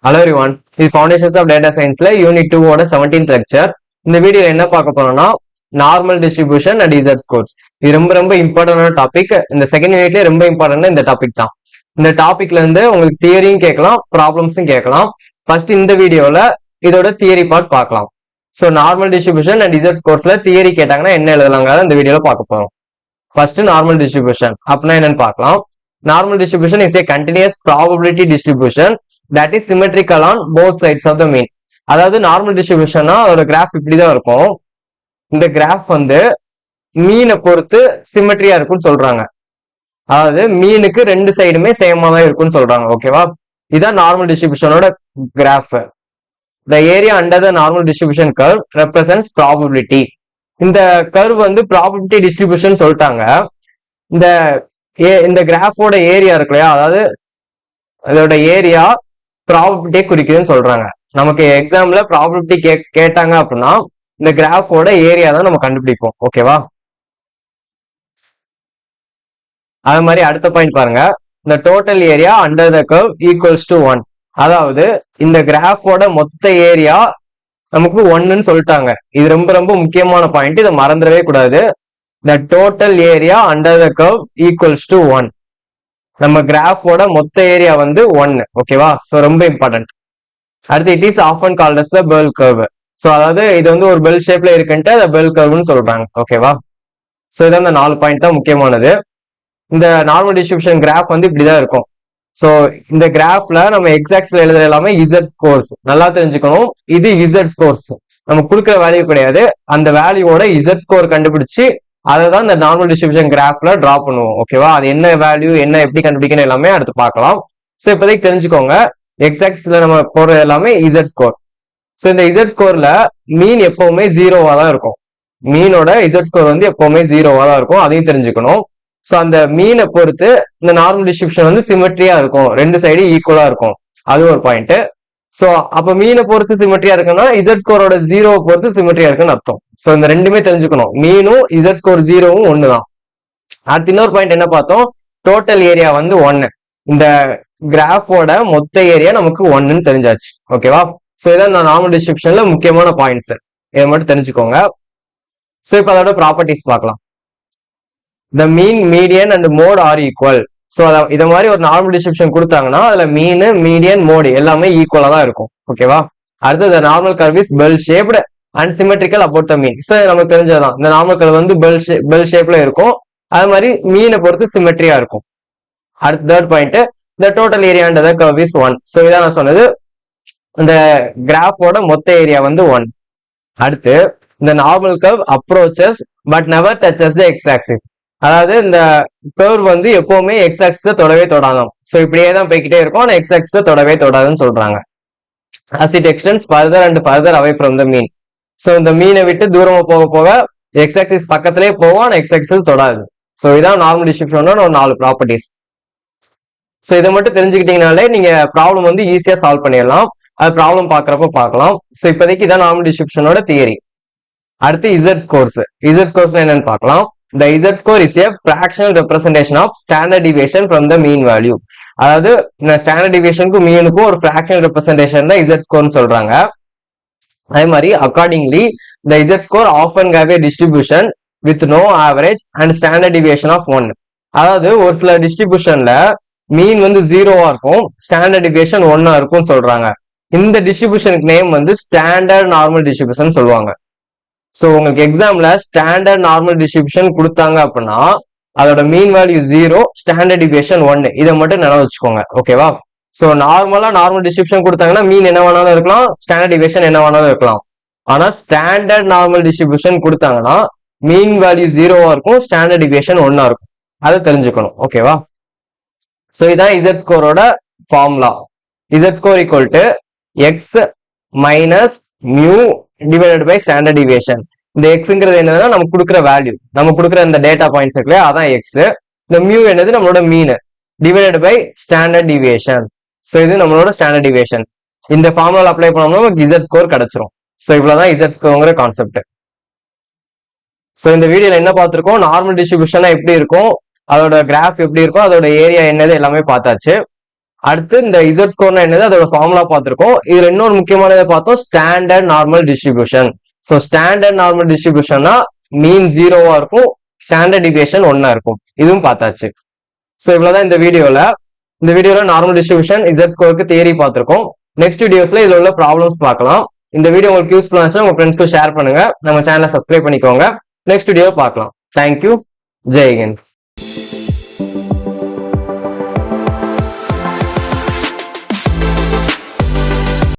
Hello everyone, இது Foundations of Data Scienceல Unit 2 ஓட 17th lecture. இந்த வீடியோல என்ன பார்க்க போறோம்னா normal distribution and Z scores. இது ரொம்ப இம்பார்ட்டன்டான டாபிக். இந்த செகண்ட் யூனிட்ல ரொம்ப இம்பார்ட்டன்ட் இந்த டாபிக் தான். இந்த டாபிக்ல இருந்து உங்களுக்கு தியரியும் கேட்கலாம், ப்ராப்ளம்ஸும் கேட்கலாம். ஃபர்ஸ்ட் இந்த வீடியோல இதோட தியரி பார்ட் பார்க்கலாம். So normal distribution and Z ஸ்கோர்ஸ்ல தியரி கேட்டாங்கன்னா என்ன எழுதலாங்க இந்த வீடியோல பார்க்க போறோம். ஃபர்ஸ்ட் நார்மல் டிஸ்ட்ரிபியூஷன் அப்படின்னா என்னன்னு பார்க்கலாம். Normal distribution is a continuous probability distribution that is symmetrical on both sides of the mean. அதாவது நார்மல் டிஸ்ட்ரிபியூஷன்னா அதோட கிராஃப் இப்படிதான் இருக்கும். இந்த கிராஃப் வந்து மீனை பொறுத்து சிமெட்ரியா இருக்குன்னு சொல்றாங்க. அதாவது மீனுக்கு ரெண்டு சைடுமே சேமா தான் இருக்குன்னு சொல்றாங்க. ஓகேவா, இதான் நார்மல் டிஸ்ட்ரிபியூஷனோட graph. The area under the normal distribution curve represents probability. இந்த கர்வ் வந்து ப்ராபபிலிட்டி டிஸ்ட்ரிபியூஷன் சொல்லிட்டாங்க. இந்த கிராஃபோட ஏரியா இருக்கு இல்லையா, அதாவது அதோட ஏரியா ப்ராபபிலிட்டியை குறிக்குதுன்னு சொல்றாங்க. நமக்கு எக்ஸாம்ல ப்ராபபிலிட்டி கேட்டாங்க அப்படின்னா இந்த கிராஃபோட ஏரியா தான் நம்ம கண்டுபிடிப்போம். ஓகேவா, அது மாதிரி அடுத்த பாயிண்ட் பாருங்க. இந்த total area under the curve equals to 1. அதாவது இந்த கிராஃபோட மொத்த ஏரியா நமக்கு 1ன்னு சொல்லிட்டாங்க. இது ரொம்ப முக்கியமான பாயிண்ட், இதை மறந்துடவே கூடாது. The total area under the curve equals to 1. நம்ம கிராஃபோட மொத்த ஏரியா வந்து 1. ஓகேவா, ஸோ ரொம்ப இம்பார்ட்டன்ட். அடுத்து it is often called as the bell curve. So அதாவது இது வந்து ஒரு பெல் ஷேப்ல இருக்குன்ட்டு அதை பெல் கர்வ்னு சொல்றாங்க. ஓகேவா, ஸோ இதான் இந்த 4 பாயிண்ட் தான் முக்கியமானது. இந்த நார்மல் டிஸ்ட்ரிபியூஷன் கிராஃப் வந்து இப்படிதான் இருக்கும். ஸோ இந்த கிராஃப்ல நம்ம எக்ஸாக்ட்ல எழுதுற எல்லாமே இசட் ஸ்கோர்ஸ். நல்லா தெரிஞ்சுக்கணும், இது இசட் ஸ்கோர்ஸ். நம்ம கொடுக்குற வேல்யூ கிடையாது, அந்த வேல்யூவோட இசட் ஸ்கோர் கண்டுபிடிச்சு அதை தான் இந்த நார்மல் டிஸ்ட்ரிபியூஷன் கிராஃப்ல டிரா பண்ணுவோம். ஓகேவா, அது என்ன வேல்யூ என்ன எப்படி கண்டுபிடிக்கணும் எல்லாமே அடுத்து பார்க்கலாம். ஸோ இப்போதைக்கு தெரிஞ்சுக்கோங்க, எக்ஸாக்ட்ஸ்ல நம்ம போடுற எல்லாமே இசட் ஸ்கோர். ஸோ இந்த இசட் ஸ்கோர்ல மீன் எப்பவுமே 0வா தான் இருக்கும். மீனோட இசட் ஸ்கோர் வந்து எப்பவுமே 0வா தான் இருக்கும், அதையும் தெரிஞ்சுக்கணும். ஸோ அந்த மீனை பொறுத்து இந்த நார்மல் டிஸ்ட்ரிபியூஷன் வந்து சிமெட்ரியா இருக்கும், ரெண்டு சைடு ஈக்குவலா இருக்கும், அது ஒரு பாயிண்ட். ஸோ அப்ப மீனை பொறுத்து சிமெட்ரியா இருக்குன்னா இசட் ஸ்கோரோட 0வை பொறுத்து சிமெட்ரியா இருக்குன்னு அர்த்தம். ஸோ இந்த ரெண்டுமே தெரிஞ்சுக்கணும், மீனும் இசட் ஸ்கோர் 0வும் 1 தான். அடுத்து இன்னொரு பாயிண்ட் என்ன பார்த்தோம், டோட்டல் ஏரியா வந்து 1. இந்த கிராஃபோட மொத்த ஏரியா நமக்கு 1ன்னு தெரிஞ்சாச்சு. ஓகேவா, ஸோ இதான் இந்த நார்மல் டிஸ்ட்ரிபியூஷன்ல முக்கியமான பாயிண்ட்ஸ், இதை மட்டும் தெரிஞ்சுக்கோங்க. ஸோ இப்போ அதோட ப்ராப்பர்ட்டிஸ் பார்க்கலாம். The mean, median and mode are equal. So இத மாதிரி ஒரு நார்மல் டிஸ்ட்ரிபியூஷன் கொடுத்தாங்கன்னா அதுல மீன், மீடியன், மோடு எல்லாமே ஈக்குவலா தான் இருக்கும். ஓகேவா, அடுத்து normal curve is bell shaped and symmetrical about the mean. So நமக்கு தெரிஞ்சதுதான், இந்த நார்மல் கர்வ் வந்து பெல் ஷேப்ல இருக்கும், அது மாதிரி மீனை பொறுத்து சிமெட்ரியா இருக்கும். அடுத்து third point, the total area under the curve is 1. So இதான் நான் சொன்னது, இந்த கிராஃபோட மொத்த ஏரியா வந்து 1. அடுத்து இந்த normal curve approaches but never duchess the X axis. அதாவது இந்த கர்வ் வந்து எப்பவுமே எக்ஸ் ஆக்சிஸை தொடவே தொடாதும். ஸோ இப்படியே தான் போய்கிட்டே இருக்கும், ஆனால் எக்ஸ் ஆக்சிஸை தொடவே தொடாதுன்னு சொல்றாங்க. as it extends further and further away from the mean. So இந்த மீனை விட்டு தூரமா போக போக எக்ஸ் ஆக்சிஸ் பக்கத்திலே போவோம், ஆனால் எக்ஸ் ஆக்சிஸ் தொடாது. ஸோ இதான் நார்மல் டிஸ்ட்ரிபியூஷனோட ஒரு 4 ப்ராப்பர்ட்டிஸ். ஸோ இதை மட்டும் தெரிஞ்சுக்கிட்டீங்கனாலே நீங்க ப்ராப்ளம் வந்து ஈஸியா சால்வ் பண்ணிடலாம். அது ப்ராப்ளம் பாக்குறப்ப பார்க்கலாம். ஸோ இப்போதைக்கு இதான் நார்மல் டிஸ்ட்ரிபியூஷனோட தியரி. அடுத்து இசட் ஸ்கோர்ஸ். இசட் ஸ்கோர்ஸ் என்னன்னு பார்க்கலாம். The Z score is a fractional representation of standard deviation from the mean value. அதாவது இந்த ஸ்டாண்டர்ட் டிவியேஷனுக்கும் மீனுக்கும் ஒரு fractional representation தான் Z score சொல்றாங்க. அதே மாதிரி accordingly the Z score often have a distribution with no average and standard deviation of 1. அதாவது ஒரு சில டிஸ்ட்ரிபியூஷன்ல மீன் வந்து 0வா இருக்கும், ஸ்டாண்டர்ட் டிவியேஷன் 1ஆ இருக்கும் சொல்றாங்க. இந்த டிஸ்ட்ரிபியூஷனுக்கு நேம் வந்து ஸ்டாண்டர்ட் நார்மல் டிஸ்ட்ரிபியூஷன் சொல்லுவாங்க. ஸோ உங்களுக்கு எக்ஸாம்ல ஸ்டாண்டர்ட் நார்மல் டிஸ்ட்ரிபியூஷன் கொடுத்தாங்க அப்படின்னா அதோட மீன் வேல்யூ 0, ஸ்டாண்டர்ட் டிவியேஷன் 1. இதை மட்டும் நினைவு வச்சுக்கோங்க. ஓகேவா, ஸோ நார்மலா நார்மல் டிஸ்ட்ரிபியூஷன் கொடுத்தாங்கன்னா மீன் என்ன வேணாலும் இருக்கலாம், ஸ்டாண்டர்ட் டிவியேஷன் என்ன வேணாலும் இருக்கலாம். ஆனா ஸ்டாண்டர்ட் நார்மல் டிஸ்ட்ரிபியூஷன் கொடுத்தாங்கன்னா மீன் வேல்யூ 0வா இருக்கும், ஸ்டாண்டர்ட் டிவியேஷன் 1ஆ இருக்கும். அதை தெரிஞ்சுக்கணும். ஓகேவா, ஸோ இதான் இசட் ஸ்கோரோட formula. Z score equal to X minus mu divided by standard deviation. இந்த எக்ஸ்ங்கிறது என்னதுன்னா நமக்கு கொடுக்குற வேல்யூ, நம்ம கொடுக்குற இந்த டேட்டா பாயிண்ட்ஸ் இருக்கு இல்லையா, அதான் எக்ஸ். இந்த மியூ என்னது நம்மளோட mean divided by standard deviation. So இது நம்மளோட ஸ்டாண்டர்ட் டிவியேஷன். இந்த ஃபார்முலா அப்ளை பண்ணோம்னா நமக்கு இசட் ஸ்கோர் கிடைச்சிரும். ஸோ இவ்வளவுதான் இசட் ஸ்கோர்ங்கிற கான்செப்ட். ஸோ இந்த வீடியோல என்ன பார்த்திருக்கோம், நார்மல் டிஸ்ட்ரிபியூஷனா எப்படி இருக்கும், அதோட கிராஃப் எப்படி இருக்கும், அதோட ஏரியா என்னது எல்லாமே பார்த்தாச்சு. அடுத்து இந்த இசட் ஸ்கோர்னா என்னது, அதோட ஃபார்முலா பார்த்திருக்கோம். இதுல இன்னொரு முக்கியமானதை பார்த்தோம், standard normal distribution. So standard normal டிஸ்ட்ரிபியூஷன்னா மீன் 0வா இருக்கும், ஸ்டாண்டர்ட் டிவியேஷன் 1ஆ இருக்கும். இதுவும் பார்த்தாச்சு. ஸோ இவ்வளவுதான் இந்த வீடியோல நார்மல் டிஸ்ட்ரிபியூஷன் இசட் ஸ்கோருக்கு தியரி பார்த்திருக்கோம். நெக்ஸ்ட் வீடியோஸ்ல இதுல உள்ள ப்ராப்ளம்ஸ் பார்க்கலாம். இந்த வீடியோ உங்களுக்கு யூஸ்ஃபுல்லா இருந்துச்சுன்னா உங்க ஃப்ரெண்ட்ஸ்க்கு ஷேர் பண்ணுங்க. நம்ம சேனலை சப்ஸ்கிரைப் பண்ணிக்கோங்க. நெக்ஸ்ட் வீடியோ பார்க்கலாம். தேங்க்யூ. ஜெய் ஹிந்த்.